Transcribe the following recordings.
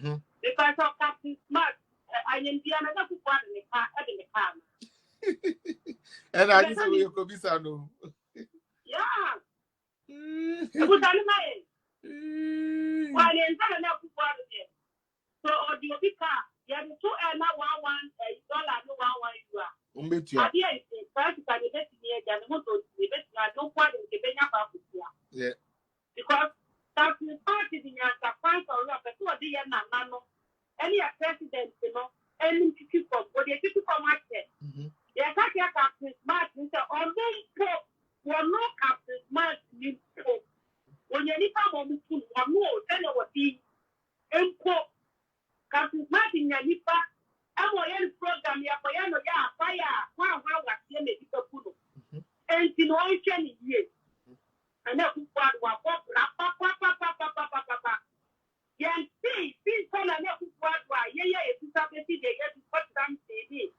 Because of Captain Smart, I am the another who bought in the car at the car. And I just say you could be so. Yeah. It was on my why in Canada who bought it. So, or the car, you have $2 and not $1 no $1 you are. I did first I did it here, and the motor, I don't want to give any up. Yeah. Because Captain Smart is in your point or up, but what the Nano, any president, any people, what they took from my head. Yeah, Captain Smart is the only pope. Well, no Captain Smart is pope. When you need someone who more than what he and pope Captain Smart in your nipa, and what any program, ya fire, wow, what you make it a poodle. And in all chain years. And that's what Yan see, people are not what if you have to see they get what I'm saying.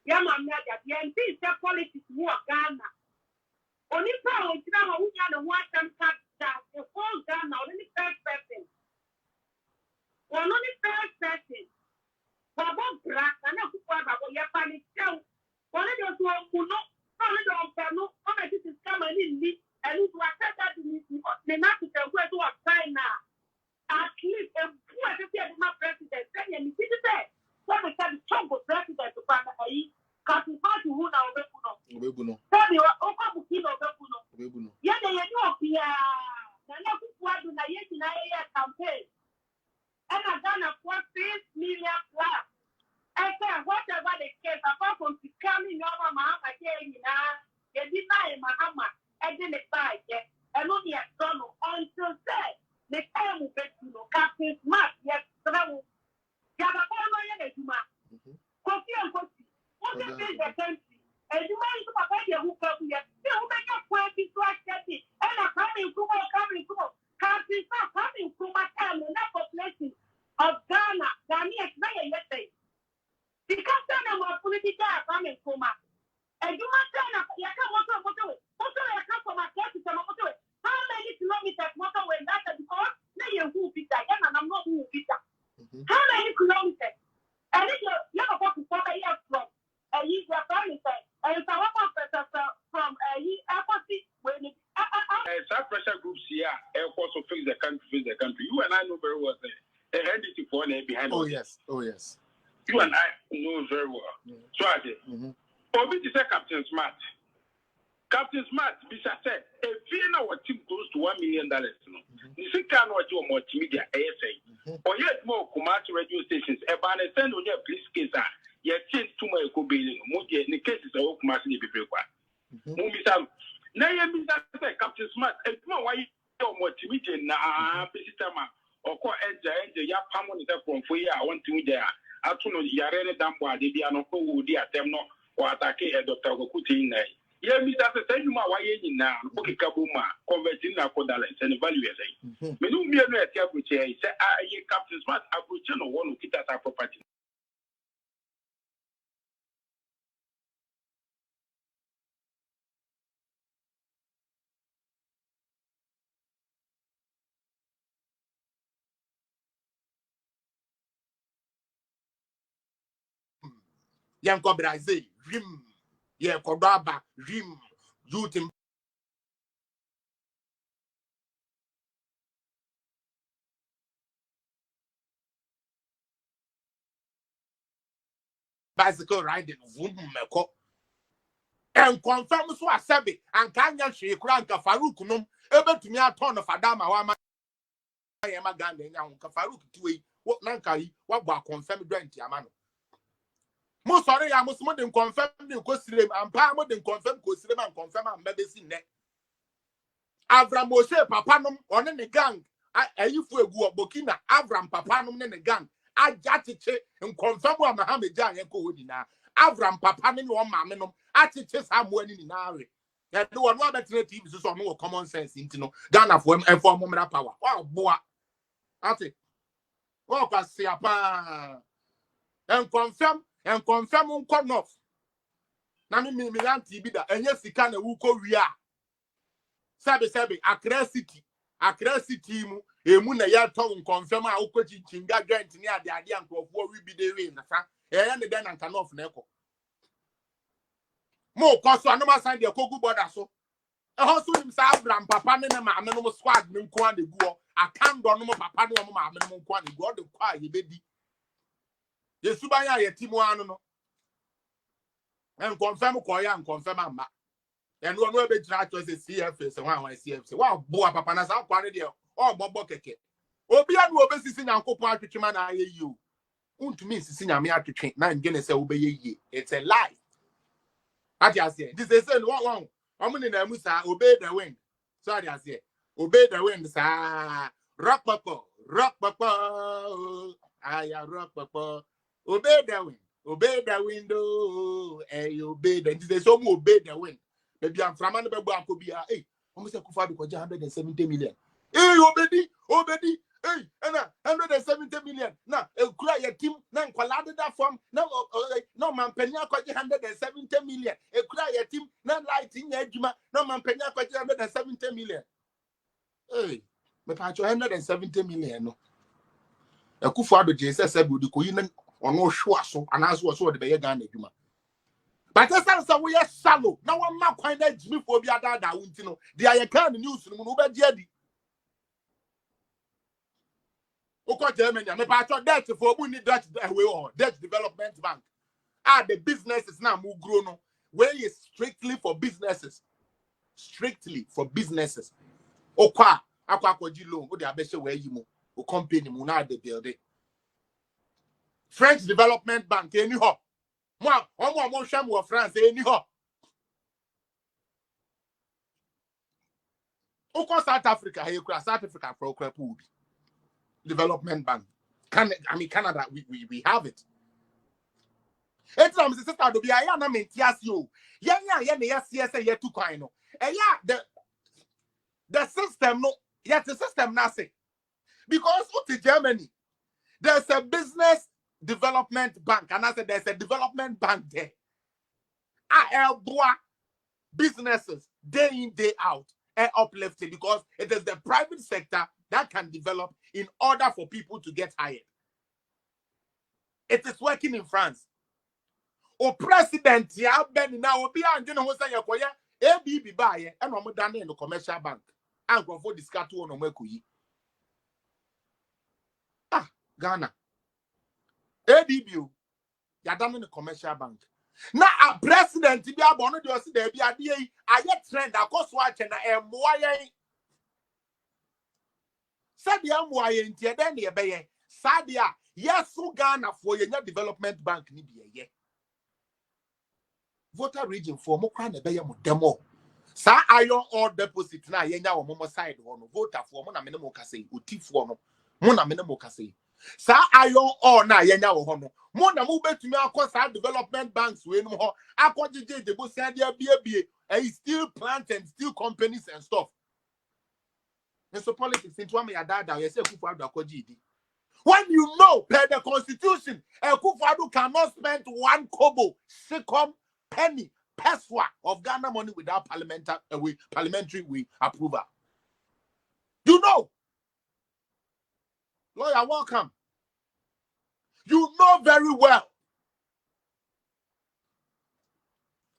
Yamam, yan see, politics more Ghana. Only power, who can watch them cut down the whole Ghana, only third person. Only third person. Baba Brack, and that's what your panic down. One of those who know, this is coming in me, and who accept that the Nazi where to apply now. At least a poor president, and he did that. What we can talk with president to find a Captain Party who now Bebuno. Tell me what Okabukino Bebuno. Yeah, they know Pia. The next one in a campaign. And I've done a 4 million plus. I said, whatever the case, apart from becoming your mama again, you deny Mahama, and then the side, and only a son until said. The time will get Captain Smart, yes, travel. Yabapano Yanezuma. Kofi and Kofi. What is the country? And you might have a idea who come here. They will make a point to accept it. And a coming to Captain Smart coming to my town, and that population of Ghana, Ghanaians, yesterday. Because then I'm a political coming to my. And you must tell us, you can't motorway. Motorway, I come from my country to motorway. How many kilometers motorway that because they who be that and I'm not who be that. How many kilometers? And if you have a from a year and it's a from a year when some pressure groups here, air force will fix the country. You and I know very well the heredity for behind. Oh yes. You and I know very well. So I say, Obi to say Captain Smart. Captain Smart, Bisha said, if you know what team goes to $1 million, you see, can watch your multimedia ASA. Or yet more Kumasi radio stations, a banner send on your police case, yet change to my co-billing, Moody, in the cases of Kumasi be Mumisam. Now, you say Captain Smart, and come why you multimedia now, Pisitama, or call Edja, ya Pamon is from for I want to there. I told you, Yarene Damboa, the Diano, who dear them or attack a Dr. Gokuti in there. Yeah, Mr. Say you my way in now, Boki Kabuma, converting our dollars and evaluation. Me no mere at Yabuche, say I Captain Smart, Abuchino, one who keep our property. Yanko Brazil, Rim, Kodaba, Rim, youth in bicycle riding, Vumako. And confirm so a sabi, and Kanya she crank a Farukunum, able to me a ton of Adama, Wama, I am a gun, and Kafaruk to what Nankai, what about confirm Grant Yamano. Most sorry, I must more than confirm the Cosilem and Palmer than confirm Cosilem and confirm and medicine net. Avram Moshe Papanum on the gang. I you for a Bokina, Avram Papanum in the gang. I jatiche and confirm what Mohammed Jan and Coodina. Avram Papanum or Maminum, I teach us how winning in Ari. And no one better teams is on more common sense into no Ghana for him and for moment power. Oh, boy. I think. Oh, Cassiapa. And confirm on Cornoff. Nami me anti bida, and yes, he can a wuko ria. Sabe, Accra City, emu na ya ton confirm a ukochi chinga joint ni ade ade ankofo we bi de we na sa ya ne den anka nof na ekọ mo ko so anoma san de kogu border so e ho so nim sa abram papa ne ma ame no squad ne nko ade guo akando no papa ne mo ma ame no nko ade guo de kwa ye bedi yesu ban ya yetimu anu no en confirm ko ya en confirm amba en no no be jira to se CFA se wan CFA wa boa papa na sa kwa ne de o gbogbo keke obi anu obesisi nyankopon atwetwema na aye yi o untumi nsisi nyame atwetwe na ngene se obeye yi it's a lie ati ase this is say one omuni na musa obey the wind so ati ase obey the wind sa rock papa aya rock papa obey the window obey the this is so mu obey the wind baby am frama no be bo akobia omo se Akufo Addo koja 170 million obedi hey, and 170 million. Now, a cry a team, now, collided that form. No, no, man, Penya 170 million. A cry a team, now, lighting Edgema, no, man, Penya 170 million. Hey, but I 170 million. No, Akufo Addo Jesus said, would you even on no show so, and as was what the Bayagan Edgema. But that's also we are shallow. Now, I'm not quite that Jimmy for the other, you know, the Ayakan news, Munuba Jedi. Oko Germany, me patcho debt for we need that way or debt development bank. The businesses now move grow no. Where is strictly for businesses. Strictly for businesses. Okwa akwakoji loan, o de abese where you mo. O company mo na de build. French Development Bank any ho. Mo sham wo France any ho. Oko South Africa, here South Africa for Okrepu. Development Bank. Canada, we have it. It's sister do be I na mentias you. Yeah, CSA ye too kind. The system no, yet the system na say. Because in Germany, there's a business development bank, and I said there's a development bank there. Businesses day in, day out, uplifting because it is the private sector that can develop in order for people to get hired. It is working in France. O president ya ben now obi anju no say yakoya ABB buy and no done in the commercial bank. And go for discount to no makoyi. Ghana. ABB ya done in the commercial bank. Now a president be abono de o se there be ade aye trend akoso ache na emboaye. Said the amwaye ntie den de be ye. Sadia yes Ghana for your development bank ni be ye. Voter region for mo kra na be ye mo demo. Sa iron ore deposit na ye nya wo mo side ho no voter for mo na me no mo kase otifo no mo na me no mo kase. Sa iron ore na ye nya wo ho no mo na mo betumi akosa development banks we no ho akojije de bo sia dia bie steel plant and steel companies and stuff. And so politics into one me adada you say Akufo Addo akojidi. When you know per the constitution Akufo Addo cannot spend one kobo second penny peswa of Ghana money without parliamentary approval. You know. Lawyer, welcome. You know very well.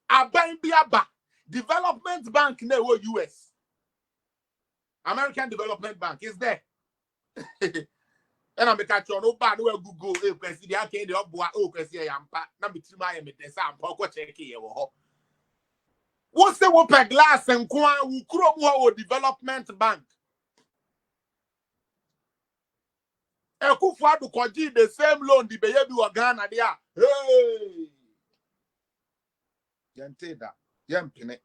Abaimbiaba Development Bank in the US. American Development Bank is there. And I'm a catch on Oba no Google question the ake the obwa o question yampa na bitima ya medesa ampa ko check ye wo ho. Wo se wo pe glass nko a wo kuro mu ho development bank. Akufo Addo koji the same loan the beye bi wo Ghana dia. Hey. Yante da. Yampene.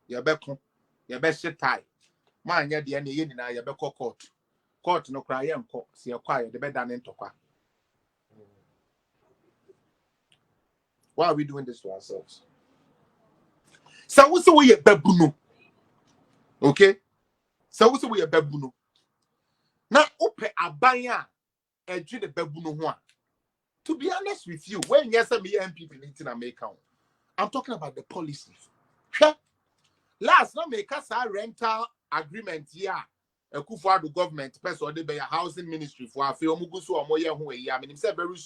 Ye beko. Ye be shitai. Man ye de na ye ni na ye be court. Court no cry enko se ye kwa ye de be dan ntokwa. Why are we doing this to ourselves? So we say we babuno. Okay? So we say we babuno. Now ope abanya edwe the babuno ho a. To be honest with you, when yes me MPP in America, I'm talking about the policies. Last no make us a rental agreement here. Akufo Addo government person dey be housing ministry for afi omugu so omoye ho eyi. I mean say very